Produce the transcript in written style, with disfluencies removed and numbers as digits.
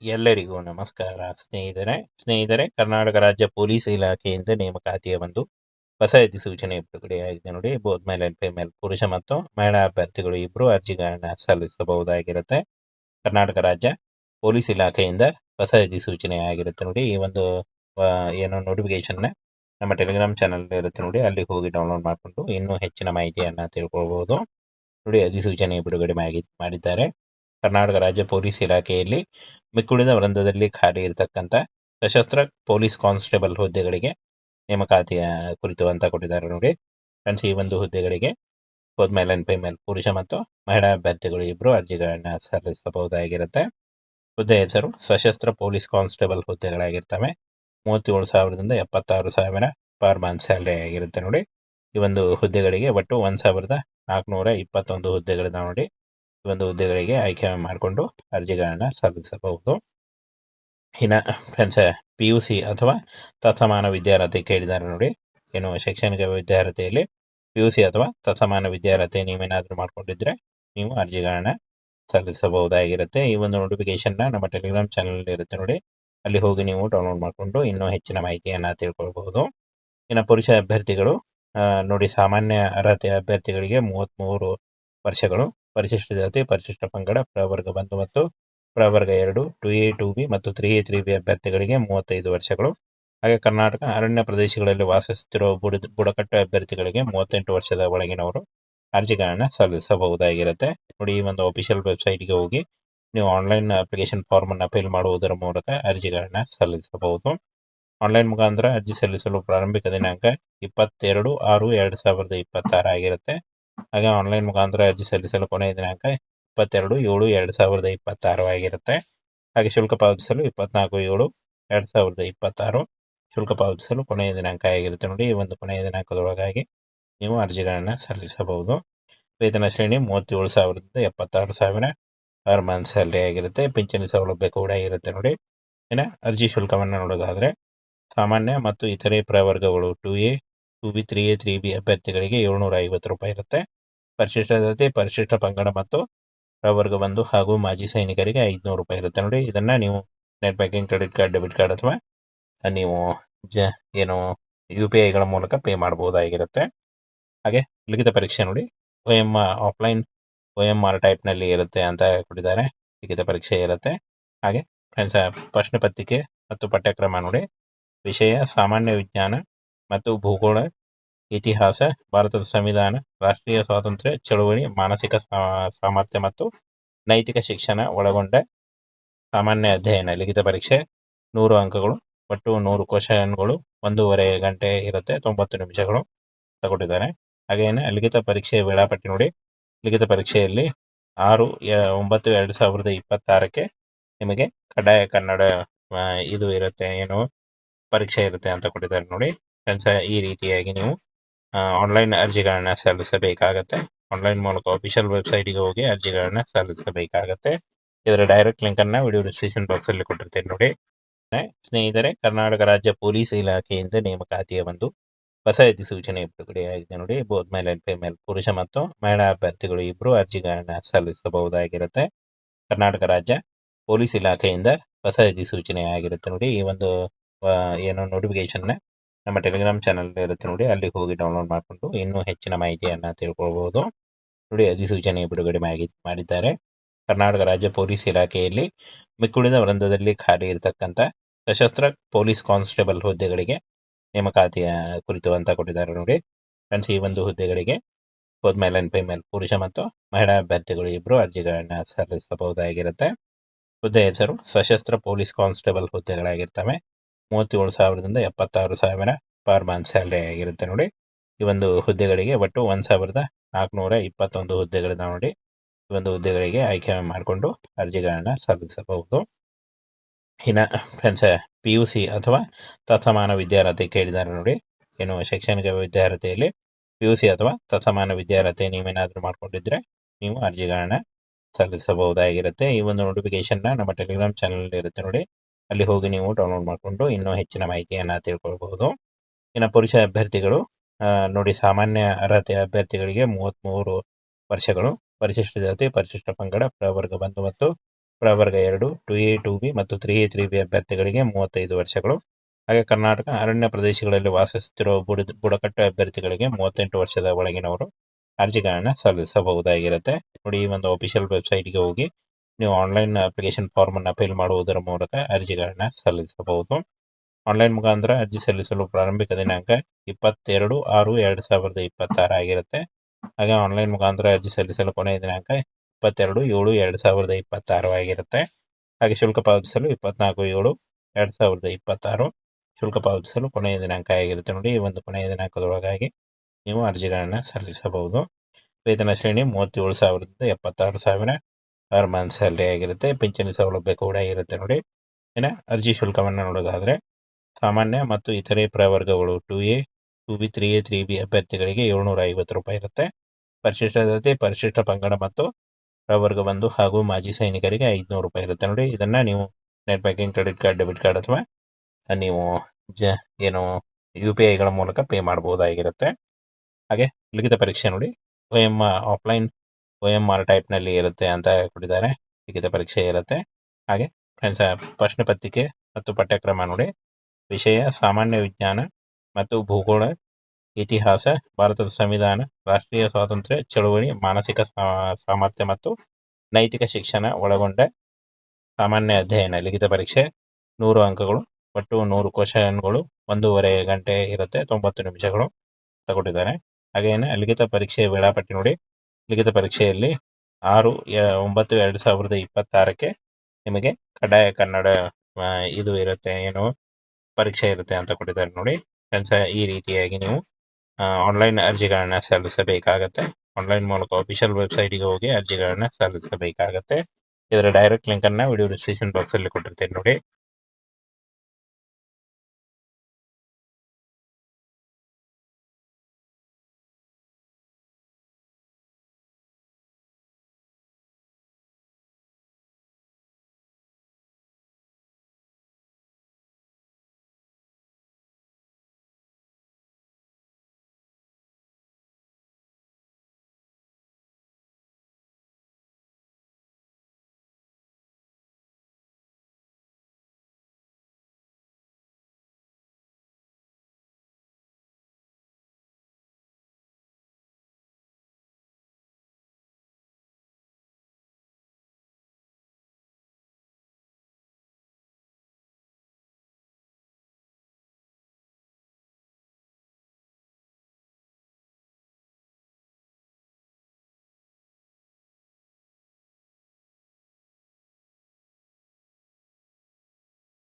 ಎಲ್ಲರಿಗೂ ನಮಸ್ಕಾರ ಸ್ನೇಹಿತರೆ ಕರ್ನಾಟಕ ರಾಜ್ಯ ಪೊಲೀಸ್ ಇಲಾಖೆಯಿಂದ ನೇಮಕಾತಿಯ ಒಂದು ಹೊಸ ಅಧಿಸೂಚನೆ ಬಿಡುಗಡೆಯಾಗಿದೆ ನೋಡಿ. ಬೋತ್ ಮೇಲ್ ಅಂಡ್ ಫಿಮೇಲ್ ಪುರುಷ ಮತ್ತು ಮಹಿಳಾ ಅಭ್ಯರ್ಥಿಗಳು ಇಬ್ಬರು ಅರ್ಜಿಗಳನ್ನ ಸಲ್ಲಿಸಬಹುದಾಗಿರುತ್ತೆ. ಕರ್ನಾಟಕ ರಾಜ್ಯ ಪೊಲೀಸ್ ಇಲಾಖೆಯಿಂದ ಹೊಸ ಅಧಿಸೂಚನೆ ಆಗಿರುತ್ತೆ ನೋಡಿ. ಈ ಒಂದು ಏನೋ ನೋಟಿಫಿಕೇಶನ್ ನಮ್ಮ ಟೆಲಿಗ್ರಾಮ್ ಚಾನಲ್ ಇರುತ್ತೆ ನೋಡಿ, ಅಲ್ಲಿ ಹೋಗಿ ಡೌನ್ಲೋಡ್ ಮಾಡಿಕೊಂಡು ಇನ್ನೂ ಹೆಚ್ಚಿನ ಮಾಹಿತಿಯನ್ನ ತಿಳ್ಕೊಳ್ಬಹುದು ನೋಡಿ. ಅಧಿಸೂಚನೆ ಬಿಡುಗಡೆ ಮಾಡಿದ್ದಾರೆ. ಕರ್ನಾಟಕ ರಾಜ್ಯ ಪೊಲೀಸ್ ಇಲಾಖೆಯಲ್ಲಿ ಮಿಕ್ಕುಳಿದ ವೃಂದದಲ್ಲಿ ಖಾಲಿ ಇರತಕ್ಕಂಥ ಸಶಸ್ತ್ರ ಪೊಲೀಸ್ ಕಾನ್ಸ್ಟೇಬಲ್ ಹುದ್ದೆಗಳಿಗೆ ನೇಮಕಾತಿಯ ಕುರಿತು ಅಂತ ಕೊಟ್ಟಿದ್ದಾರೆ ನೋಡಿ ಫ್ರೆಂಡ್ಸ್. ಈ ಒಂದು ಹುದ್ದೆಗಳಿಗೆ ಬೋತ್ ಮೇಲ್ ಅಂಡ್ ಫಿಮೇಲ್ ಪುರುಷ ಮತ್ತು ಮಹಿಳಾ ಅಭ್ಯರ್ಥಿಗಳು ಇಬ್ಬರು ಅರ್ಜಿಗಳನ್ನ ಸಲ್ಲಿಸಬಹುದಾಗಿರುತ್ತೆ. ಹುದ್ದೆ ಹೆಸರು ಸಶಸ್ತ್ರ ಪೊಲೀಸ್ ಕಾನ್ಸ್ಟೇಬಲ್ ಹುದ್ದೆಗಳಾಗಿರ್ತವೆ. 37,000ದಿಂದ 76,000 ಪರ್ ಮಂತ್ ಸ್ಯಾಲರಿ ಆಗಿರುತ್ತೆ ನೋಡಿ. ಈ ಒಂದು ಹುದ್ದೆಗಳಿಗೆ ಒಟ್ಟು 1,421 ಹುದ್ದೆಗಳಿದಾವೆ ನೋಡಿ. ಈ ಒಂದು ಹುದ್ದೆಗಳಿಗೆ ಆಯ್ಕೆ ಮಾಡಿಕೊಂಡು ಅರ್ಜಿಗಳನ್ನ ಸಲ್ಲಿಸಬಹುದು. ಇನ್ನು ಫ್ರೆಂಡ್ಸ್, PUC ಅಥವಾ ತತ್ಸಮಾನ ವಿದ್ಯಾರ್ಹತೆ ಕೇಳಿದ್ದಾರೆ ನೋಡಿ. ಏನು ಶೈಕ್ಷಣಿಕ ವಿದ್ಯಾರ್ಹತೆಯಲ್ಲಿ PUC ಅಥವಾ ತತ್ಸಮಾನ ವಿದ್ಯಾರ್ಹತೆ ನೀವೇನಾದರೂ ಮಾಡ್ಕೊಂಡಿದ್ರೆ ನೀವು ಅರ್ಜಿಗಳನ್ನ ಸಲ್ಲಿಸಬಹುದಾಗಿರುತ್ತೆ. ಈ ಒಂದು ನೋಟಿಫಿಕೇಶನ್ನ ನಮ್ಮ ಟೆಲಿಗ್ರಾಮ್ ಚಾನಲ್ ಇರುತ್ತೆ ನೋಡಿ, ಅಲ್ಲಿ ಹೋಗಿ ನೀವು ಡೌನ್ಲೋಡ್ ಮಾಡಿಕೊಂಡು ಇನ್ನೂ ಹೆಚ್ಚಿನ ಮಾಹಿತಿಯನ್ನು ತಿಳ್ಕೊಳ್ಬಹುದು. ಇನ್ನು ಪುರುಷ ಅಭ್ಯರ್ಥಿಗಳು ನೋಡಿ, ಸಾಮಾನ್ಯ ಅರ್ಹತೆ ಅಭ್ಯರ್ಥಿಗಳಿಗೆ 33 ವರ್ಷಗಳು, ಪರಿಶಿಷ್ಟ ಜಾತಿ, ಪರಿಶಿಷ್ಟ ಪಂಗಡ, ಪ್ರವರ್ಗ 1 ಮತ್ತು ಪ್ರವರ್ಗ 2, 2A 2B ಮತ್ತು 3A 3B ಅಭ್ಯರ್ಥಿಗಳಿಗೆ 35 ವರ್ಷಗಳು. ಹಾಗೆ ಕರ್ನಾಟಕ ಅರಣ್ಯ ಪ್ರದೇಶಗಳಲ್ಲಿ ವಾಸಿಸುತ್ತಿರುವ ಬುಡಕಟ್ಟು ಅಭ್ಯರ್ಥಿಗಳಿಗೆ 38 ವರ್ಷದ ಒಳಗಿನವರು ಅರ್ಜಿಗಳನ್ನ ಸಲ್ಲಿಸಬಹುದಾಗಿರುತ್ತೆ ನೋಡಿ. ಈ ಒಂದು ಅಫಿಷಿಯಲ್ ವೆಬ್ಸೈಟ್ಗೆ ಹೋಗಿ ನೀವು ಆನ್ಲೈನ್ ಅಪ್ಲಿಕೇಶನ್ ಫಾರ್ಮ್ ಅನ್ನು ಫಿಲ್ ಮಾಡುವುದರ ಮೂಲಕ ಅರ್ಜಿಗಳನ್ನ ಸಲ್ಲಿಸಬಹುದು. ಆನ್ಲೈನ್ ಮುಖಾಂತರ ಅರ್ಜಿ ಸಲ್ಲಿಸಲು ಪ್ರಾರಂಭಿಕ ದಿನಾಂಕ 22/6/2026 ಆಗಿರುತ್ತೆ. ಹಾಗೆ ಆನ್ಲೈನ್ ಮುಖಾಂತರ ಅರ್ಜಿ ಸಲ್ಲಿಸಲು ಕೊನೆಯ ದಿನಾಂಕ 22/7/2026 ಆಗಿರುತ್ತೆ. ಹಾಗೆ ಶುಲ್ಕ ಪಾವತಿಸಲು 24/7/2026 ಶುಲ್ಕ ಪಾವತಿಸಲು ಕೊನೆಯ ದಿನಾಂಕ ಆಗಿರುತ್ತೆ ನೋಡಿ. ಈ ಒಂದು ಕೊನೆಯ ದಿನಾಂಕದೊಳಗಾಗಿ ನೀವು ಅರ್ಜಿಗಳನ್ನು ಸಲ್ಲಿಸಬಹುದು. ವೇತನ ಶ್ರೇಣಿ 37,000ದಿಂದ 76,000 ಪರ್ ಮಂತ್ ಸ್ಯಾಲರಿ ಆಗಿರುತ್ತೆ. ಪಿಂಚಣಿ ಸೌಲಭ್ಯ ಕೂಡ ಇರುತ್ತೆ ನೋಡಿ. ಇನ್ನು ಅರ್ಜಿ ಶುಲ್ಕವನ್ನು ನೋಡೋದಾದರೆ ಸಾಮಾನ್ಯ ಮತ್ತು ಇತರೆ ಪ್ರವರ್ಗಗಳು 2A 2B 3A 3B ಅಭ್ಯರ್ಥಿಗಳಿಗೆ 750 ರೂಪಾಯಿ ಇರುತ್ತೆ. ಪರಿಶಿಷ್ಟ ಜಾತಿ, ಪರಿಶಿಷ್ಟ ಪಂಗಡ ಮತ್ತು ಪ್ರವರ್ಗ 1 ಹಾಗೂ ಮಾಜಿ ಸೈನಿಕರಿಗೆ 500 ರೂಪಾಯಿ ಇರುತ್ತೆ ನೋಡಿ. ಇದನ್ನು ನೀವು net banking, credit card, debit card ಅಥವಾ ನೀವು UPIಗಳ ಮೂಲಕ ಪೇ ಮಾಡಬಹುದಾಗಿರುತ್ತೆ. ಹಾಗೆ ಲಿಖಿತ ಪರೀಕ್ಷೆ ನೋಡಿ, ಆಫ್ಲೈನ್ OMR ಟೈಪ್ನಲ್ಲಿ ಇರುತ್ತೆ ಅಂತ ಕೊಟ್ಟಿದ್ದಾರೆ. ಲಿಖಿತ ಪರೀಕ್ಷೆ ಇರುತ್ತೆ. ಹಾಗೆ ಪ್ರಶ್ನೆ ಪತ್ರಿಕೆ ಮತ್ತು ಪಠ್ಯಕ್ರಮ ನೋಡಿ. ವಿಷಯ ಸಾಮಾನ್ಯ ವಿಜ್ಞಾನ ಮತ್ತು ಭೂಗೋಳ, ಇತಿಹಾಸ, ಭಾರತದ ಸಂವಿಧಾನ, ರಾಷ್ಟ್ರೀಯ ಸ್ವಾತಂತ್ರ್ಯ ಚಳುವಳಿ, ಮಾನಸಿಕ ಸಾಮರ್ಥ್ಯ ಮತ್ತು ನೈತಿಕ ಶಿಕ್ಷಣ ಒಳಗೊಂಡ ಸಾಮಾನ್ಯ ಅಧ್ಯಯನ. ಲಿಖಿತ ಪರೀಕ್ಷೆ 100 ಅಂಕಗಳು, ಒಟ್ಟು 100 ಕ್ವಶನ್ಗಳು, 1.5 ಗಂಟೆ ಇರುತ್ತೆ, 90 ನಿಮಿಷಗಳು ತಗೊಂಡಿದ್ದಾರೆ. ಹಾಗೇನೆ ಲಿಖಿತ ಪರೀಕ್ಷೆಯ ವೇಳಾಪಟ್ಟಿ ನೋಡಿ. ಲಿಖಿತ ಪರೀಕ್ಷೆಯಲ್ಲಿ 6/9/2026 ನಿಮಗೆ ಕಡ್ಡಾಯ ಕನ್ನಡ ಇದು ಇರುತ್ತೆ, ಪರೀಕ್ಷೆ ಇರುತ್ತೆ ಅಂತ ಕೊಟ್ಟಿದ್ದಾರೆ ನೋಡಿ ಫ್ರೆಂಡ್ಸ್. ಈ ರೀತಿಯಾಗಿ ನೀವು ಆನ್ಲೈನ್ ಅರ್ಜಿಗಳನ್ನ ಸಲ್ಲಿಸಬೇಕಾಗತ್ತೆ. ಆನ್ಲೈನ್ ಮೂಲಕ ಅಫಿಷಿಯಲ್ ವೆಬ್ಸೈಟ್ಗೆ ಹೋಗಿ ಅರ್ಜಿಗಳನ್ನ ಸಲ್ಲಿಸಬೇಕಾಗತ್ತೆ. ಇದರ ಡೈರೆಕ್ಟ್ ಲಿಂಕನ್ನು ವಿಡಿಯೋ ಡಿಸ್ಕ್ರಿಪ್ಷನ್ ಬಾಕ್ಸಲ್ಲಿ ಕೊಟ್ಟಿರ್ತೇನೆ ನೋಡಿ. ಸ್ನೇಹಿತರೆ, ಕರ್ನಾಟಕ ರಾಜ್ಯ ಪೊಲೀಸ್ ಇಲಾಖೆಯಿಂದ ನೇಮಕಾತಿಯ ಒಂದು ಹೊಸ ಅಧಿಸೂಚನೆ ಬಿಡುಗಡೆಯಾಗಿದೆ ನೋಡಿ. ಬೋತ್ ಮೇಲ್ ಅಂಡ್ ಫಿಮೇಲ್ ಪುರುಷ ಮತ್ತು ಮಹಿಳಾ ಅಭ್ಯರ್ಥಿಗಳು ಇಬ್ಬರು ಅರ್ಜಿಗಳನ್ನ ಸಲ್ಲಿಸಬಹುದಾಗಿರುತ್ತೆ. ಕರ್ನಾಟಕ ರಾಜ್ಯ ಪೊಲೀಸ್ ಇಲಾಖೆಯಿಂದ ಹೊಸ ಅಧಿಸೂಚನೆ ಆಗಿರುತ್ತೆ ನೋಡಿ. ಈ ಒಂದು ನೋಟಿಫಿಕೇಶನ್ ನಮ್ಮ ಟೆಲಿಗ್ರಾಮ್ ಚಾನಲ್ ಇರುತ್ತೆ ನೋಡಿ, ಅಲ್ಲಿ ಹೋಗಿ ಡೌನ್ಲೋಡ್ ಮಾಡಿಕೊಂಡು ಇನ್ನೂ ಹೆಚ್ಚಿನ ಮಾಹಿತಿಯನ್ನು ತಿಳ್ಕೊಳ್ಬಹುದು ನೋಡಿ. ಅಧಿಸೂಚನೆ ಬಿಡುಗಡೆ ಮಾಡಿದ್ದಾರೆ. ಕರ್ನಾಟಕ ರಾಜ್ಯ ಪೊಲೀಸ್ ಇಲಾಖೆಯಲ್ಲಿ ಮಿಕ್ಕುಳಿದ ವೃಂದದಲ್ಲಿ ಖಾಲಿ ಇರತಕ್ಕಂಥ ಸಶಸ್ತ್ರ ಪೊಲೀಸ್ ಕಾನ್ಸ್ಟೇಬಲ್ ಹುದ್ದೆಗಳಿಗೆ ನೇಮಕಾತಿಯ ಕುರಿತು ಅಂತ ಕೊಟ್ಟಿದ್ದಾರೆ ನೋಡಿ ಫ್ರೆಂಡ್ಸ್. ಈ ಒಂದು ಹುದ್ದೆಗಳಿಗೆ ಬೋತ್ ಮೇಲ್ ಅಂಡ್ ಫಿಮೇಲ್ ಪುರುಷ ಮತ್ತು ಮಹಿಳಾ ಅಭ್ಯರ್ಥಿಗಳು ಇಬ್ಬರು ಅರ್ಜಿಗಳನ್ನ ಸಲ್ಲಿಸಬಹುದಾಗಿರುತ್ತೆ. ಹುದ್ದೆ ಹೆಸರು ಸಶಸ್ತ್ರ ಪೊಲೀಸ್ ಕಾನ್ಸ್ಟೇಬಲ್ ಹುದ್ದೆಗಳಾಗಿರ್ತವೆ. 37,000ದಿಂದ 76,000 ಪರ್ ಮಂತ್ ಸ್ಯಾಲರಿ ಆಗಿರುತ್ತೆ ನೋಡಿ. ಈ ಒಂದು ಹುದ್ದೆಗಳಿಗೆ ಒಟ್ಟು 1,421 ಹುದ್ದೆಗಳಿದಾವೆ ನೋಡಿ. ಈ ಒಂದು ಹುದ್ದೆಗಳಿಗೆ ಆಯ್ಕೆ ಮಾಡಿಕೊಂಡು ಅರ್ಜಿಗಳನ್ನ ಸಲ್ಲಿಸಬಹುದು. ಇನ್ನು ಫ್ರೆಂಡ್ಸ್, PUC ಅಥವಾ ತತ್ಸಮಾನ ವಿದ್ಯಾರ್ಹತೆ ಕೇಳಿದ್ದಾರೆ ನೋಡಿ. ಏನು ಶೈಕ್ಷಣಿಕ ವಿದ್ಯಾರ್ಹತೆಯಲ್ಲಿ PUC ಅಥವಾ ತತ್ಸಮಾನ ವಿದ್ಯಾರ್ಹತೆ ನೀವೇನಾದರೂ ಮಾಡ್ಕೊಂಡಿದ್ರೆ ನೀವು ಅರ್ಜಿಗಳನ್ನ ಸಲ್ಲಿಸಬಹುದಾಗಿರುತ್ತೆ. ಈ ಒಂದು ನೋಟಿಫಿಕೇಶನ್ನ ನಮ್ಮ ಟೆಲಿಗ್ರಾಮ್ ಚಾನಲ್ ಇರುತ್ತೆ ನೋಡಿ, ಅಲ್ಲಿ ಹೋಗಿ ನೀವು ಡೌನ್ಲೋಡ್ ಮಾಡಿಕೊಂಡು ಇನ್ನೂ ಹೆಚ್ಚಿನ ಮಾಹಿತಿಯನ್ನು ತಿಳ್ಕೊಳ್ಬಹುದು. ಇನ್ನು ಪುರುಷ ಅಭ್ಯರ್ಥಿಗಳು ನೋಡಿ, ಸಾಮಾನ್ಯ ಅರ್ಹತೆ ಅಭ್ಯರ್ಥಿಗಳಿಗೆ 33 ವರ್ಷಗಳು, ಪರಿಶಿಷ್ಟ ಜಾತಿ, ಪರಿಶಿಷ್ಟ ಪಂಗಡ, ಪ್ರವರ್ಗ 1 ಮತ್ತು ಪ್ರವರ್ಗ 2 2A 2B ಮತ್ತು 3A 3B ಅಭ್ಯರ್ಥಿಗಳಿಗೆ 35 ವರ್ಷಗಳು. ಹಾಗೆ ಕರ್ನಾಟಕ ಅರಣ್ಯ ಪ್ರದೇಶಗಳಲ್ಲಿ ವಾಸಿಸುತ್ತಿರುವ ಬುಡಕಟ್ಟು ಅಭ್ಯರ್ಥಿಗಳಿಗೆ 38 ವರ್ಷದ ಒಳಗಿನವರು ಅರ್ಜಿಗಳನ್ನು ಸಲ್ಲಿಸಬಹುದಾಗಿರುತ್ತೆ. ನೋಡಿ, ಈ ಒಂದು ಅಫಿಷಿಯಲ್ ವೆಬ್ಸೈಟ್ಗೆ ಹೋಗಿ ನೀವು ಆನ್ಲೈನ್ ಅಪ್ಲಿಕೇಶನ್ ಫಾರ್ಮ್ ಅನ್ನು ಫಿಲ್ ಮಾಡುವುದರ ಮೂಲಕ ಅರ್ಜಿಗಳನ್ನು ಸಲ್ಲಿಸಬಹುದು. ಆನ್ಲೈನ್ ಮುಖಾಂತರ ಅರ್ಜಿ ಸಲ್ಲಿಸಲು ಪ್ರಾರಂಭಿಕ ದಿನಾಂಕ 22/6/2026 ಆಗಿರುತ್ತೆ. ಹಾಗೆ ಆನ್ಲೈನ್ ಮುಖಾಂತರ ಅರ್ಜಿ ಸಲ್ಲಿಸಲು ಕೊನೆಯ ದಿನಾಂಕ 22/7/2026 ಆಗಿರುತ್ತೆ. ಹಾಗೆ ಶುಲ್ಕ ಪಾವತಿಸಲು 24/7/2026 ಶುಲ್ಕ ಪಾವತಿಸಲು ಕೊನೆಯ ದಿನಾಂಕ ಆಗಿರುತ್ತೆ. ನೋಡಿ, ಈ ಒಂದು ಕೊನೆಯ ದಿನಾಂಕದೊಳಗಾಗಿ ನೀವು ಅರ್ಜಿಗಳನ್ನು ಸಲ್ಲಿಸಬಹುದು. ವೇತನ ಶ್ರೇಣಿ 37,000ದಿಂದ 76,000 ಪರ್ ಮಂತ್ ಸ್ಯಾಲರಿ ಆಗಿರುತ್ತೆ. ಪಿಂಚಣಿ ಸೌಲಭ್ಯ ಕೂಡ ಇರುತ್ತೆ. ನೋಡಿ, ಅರ್ಜಿ ಶುಲ್ಕವನ್ನು ನೋಡೋದಾದರೆ ಸಾಮಾನ್ಯ ಮತ್ತು ಇತರೆ ಪ್ರವರ್ಗಗಳು 2A 2B 3A 3B ಅಭ್ಯರ್ಥಿಗಳಿಗೆ 750 ರೂಪಾಯಿ ಇರುತ್ತೆ. ಪರಿಶಿಷ್ಟ ಜಾತಿ, ಪರಿಶಿಷ್ಟ ಪಂಗಡ ಮತ್ತು ಪ್ರವರ್ಗ 1 ಹಾಗೂ ಮಾಜಿ ಸೈನಿಕರಿಗೆ 500 ರೂಪಾಯಿ ಇರುತ್ತೆ. ನೋಡಿ, ಇದನ್ನು ನೀವು net banking, credit card, debit card ಅಥವಾ ನೀವು UPIಗಳ ಮೂಲಕ ಪೇ ಮಾಡಬಹುದಾಗಿರುತ್ತೆ. ಹಾಗೆ ಲಿಖಿತ ಪರೀಕ್ಷೆ ನೋಡಿ, ಆಫ್ಲೈನ್ OMR ಟೈಪ್ನಲ್ಲಿ ಇರುತ್ತೆ ಅಂತ ಕೊಟ್ಟಿದ್ದಾರೆ. ಲಿಖಿತ ಪರೀಕ್ಷೆ ಇರುತ್ತೆ. ಹಾಗೆ ಫ್ರೆಂಡ್ಸ್, ಪ್ರಶ್ನೆ ಪತ್ರಿಕೆ ಮತ್ತು ಪಠ್ಯಕ್ರಮ ನೋಡಿ, ವಿಷಯ ಸಾಮಾನ್ಯ ವಿಜ್ಞಾನ ಮತ್ತು ಭೂಗೋಳ, ಇತಿಹಾಸ, ಭಾರತದ ಸಂವಿಧಾನ, ರಾಷ್ಟ್ರೀಯ ಸ್ವಾತಂತ್ರ್ಯ ಚಳುವಳಿ, ಮಾನಸಿಕ ಸಾಮರ್ಥ್ಯ ಮತ್ತು ನೈತಿಕ ಶಿಕ್ಷಣ ಒಳಗೊಂಡ ಸಾಮಾನ್ಯ ಅಧ್ಯಯನ. ಲಿಖಿತ ಪರೀಕ್ಷೆ 100 ಅಂಕಗಳು, ಒಟ್ಟು 100 ಕ್ವಶನ್ಗಳು, 1.5 ಗಂಟೆ ಇರುತ್ತೆ, 90 ನಿಮಿಷಗಳು ತಗೊಂಡಿದ್ದಾರೆ. ಹಾಗೇನೆ ಲಿಖಿತ ಪರೀಕ್ಷೆಯ ವೇಳಾಪಟ್ಟಿ ನೋಡಿ, ಲಿಖಿತ ಪರೀಕ್ಷೆಯಲ್ಲಿ 6/9/2026 ನಿಮಗೆ ಕಡ್ಡಾಯ ಕನ್ನಡ ಇದು ಇರುತ್ತೆ, ಪರೀಕ್ಷೆ ಇರುತ್ತೆ ಅಂತ ಕೊಟ್ಟಿದ್ದಾರೆ. ನೋಡಿ ಫ್ರೆಂಡ್ಸ್, ಈ ರೀತಿಯಾಗಿ ನೀವು ಆನ್ಲೈನ್ ಅರ್ಜಿಗಳನ್ನು ಸಲ್ಲಿಸಬೇಕಾಗತ್ತೆ. ಆನ್ಲೈನ್ ಮೂಲಕ ಅಫಿಷಿಯಲ್ ವೆಬ್ಸೈಟ್ಗೆ ಹೋಗಿ ಅರ್ಜಿಗಳನ್ನು ಸಲ್ಲಿಸಬೇಕಾಗತ್ತೆ. ಇದರ ಡೈರೆಕ್ಟ್ ಲಿಂಕನ್ನು ವಿಡಿಯೋ ಡಿಸ್ಕ್ರಿಪ್ಷನ್ ಬಾಕ್ಸಲ್ಲಿ ಕೊಟ್ಟಿರ್ತೀನಿ ನೋಡಿ.